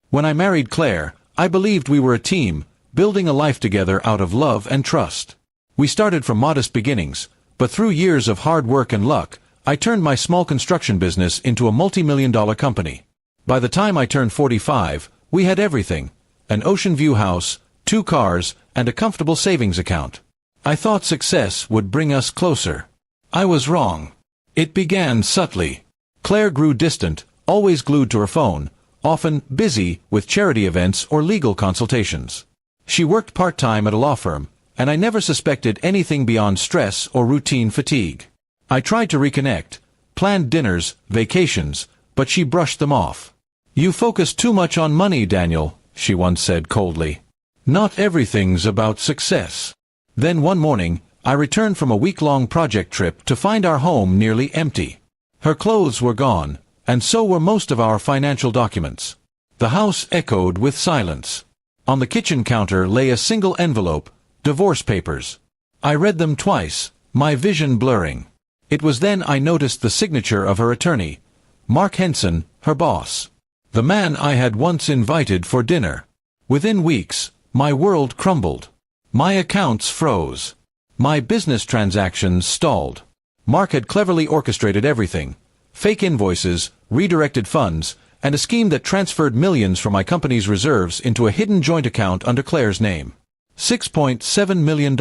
When I married Claire, I believed we were a team, building a life together out of love and trust. We started from modest beginnings, but through years of hard work and luck, I turned my small construction business into a multi-million-dollar company. By the time I turned 45, we had everything: an ocean view house, 2 cars, and a comfortable savings account. I thought success would bring us closer. I was wrong. It began subtly. Claire grew distant, always glued to her phone, often busy with charity events or legal consultations. She worked part-time at a law firm, and I never suspected anything beyond stress or routine fatigue. I tried to reconnect, planned dinners, vacations, but she brushed them off. "You focus too much on money, Daniel," she once said coldly. "Not everything's about success." Then one morning, I returned from a week-long project trip to find our home nearly empty. Her clothes were gone, and so were most of our financial documents. The house echoed with silence. On the kitchen counter lay a single envelope, divorce papers. I read them twice, my vision blurring. It was then I noticed the signature of her attorney, Mark Henson, her boss. The man I had once invited for dinner. Within weeks, my world crumbled. My accounts froze. My business transactions stalled. Mark had cleverly orchestrated everything: fake invoices, redirected funds, and a scheme that transferred millions from my company's reserves into a hidden joint account under Claire's name. $6.7 million.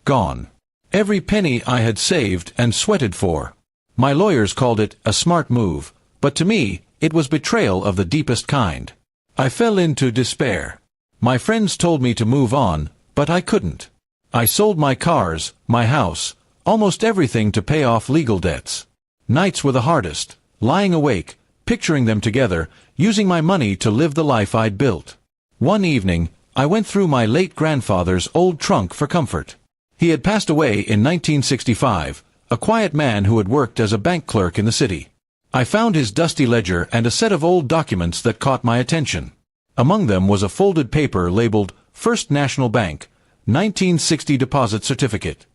Gone. Every penny I had saved and sweated for. My lawyers called it a smart move, but to me, it was betrayal of the deepest kind. I fell into despair. My friends told me to move on, but I couldn't. I sold my cars, my house, almost everything to pay off legal debts. Nights were the hardest, lying awake, picturing them together, using my money to live the life I'd built. One evening, I went through my late grandfather's old trunk for comfort. He had passed away in 1965, a quiet man who had worked as a bank clerk in the city. I found his dusty ledger and a set of old documents that caught my attention. Among them was a folded paper labeled First National Bank, 1960 Deposit Certificate.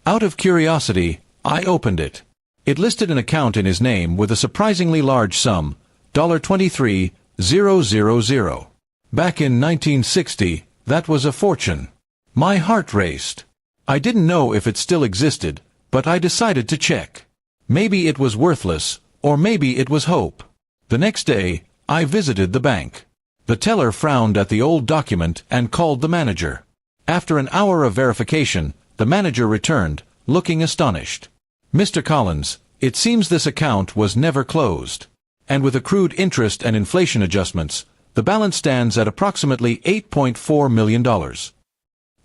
Out of curiosity, I opened it. It listed an account in his name with a surprisingly large sum, $23,000. Back in 1960, that was a fortune. My heart raced. I didn't know if it still existed, but I decided to check. Maybe it was worthless, or maybe it was hope. The next day, I visited the bank. The teller frowned at the old document and called the manager. After an hour of verification, the manager returned, looking astonished. "Mr. Collins, it seems this account was never closed. And with accrued interest and inflation adjustments, the balance stands at approximately $8.4 million.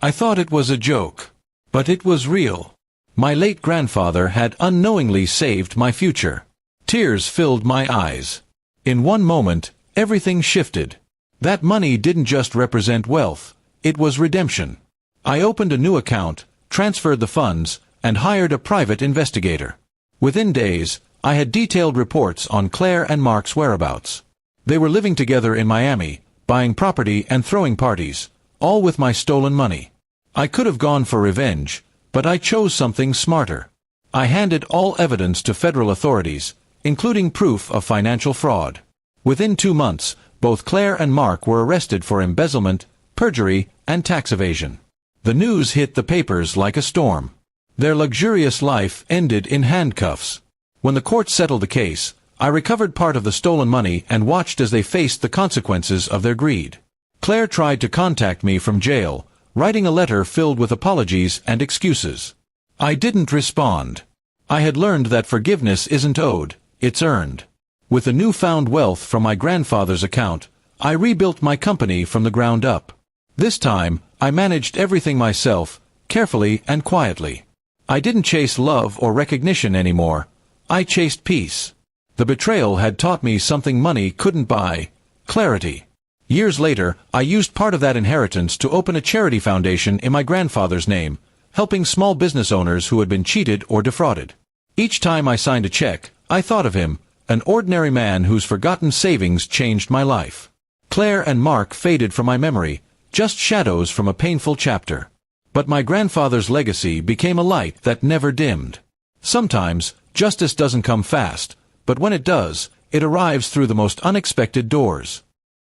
I thought it was a joke. But it was real. My late grandfather had unknowingly saved my future. Tears filled my eyes. In one moment, everything shifted. That money didn't just represent wealth, it was redemption. I opened a new account, transferred the funds, and hired a private investigator. Within days, I had detailed reports on Claire and Mark's whereabouts. They were living together in Miami, buying property and throwing parties, all with my stolen money. I could have gone for revenge, but I chose something smarter. I handed all evidence to federal authorities, including proof of financial fraud. Within 2 months, both Claire and Mark were arrested for embezzlement, perjury, and tax evasion. The news hit the papers like a storm. Their luxurious life ended in handcuffs. When the court settled the case, I recovered part of the stolen money and watched as they faced the consequences of their greed. Claire tried to contact me from jail, writing a letter filled with apologies and excuses. I didn't respond. I had learned that forgiveness isn't owed, it's earned. With the newfound wealth from my grandfather's account, I rebuilt my company from the ground up. This time, I managed everything myself, carefully and quietly. I didn't chase love or recognition anymore. I chased peace. The betrayal had taught me something money couldn't buy: clarity. Years later, I used part of that inheritance to open a charity foundation in my grandfather's name, helping small business owners who had been cheated or defrauded. Each time I signed a check, I thought of him, an ordinary man whose forgotten savings changed my life. Claire and Mark faded from my memory, just shadows from a painful chapter. But my grandfather's legacy became a light that never dimmed. Sometimes, justice doesn't come fast, but when it does, it arrives through the most unexpected doors.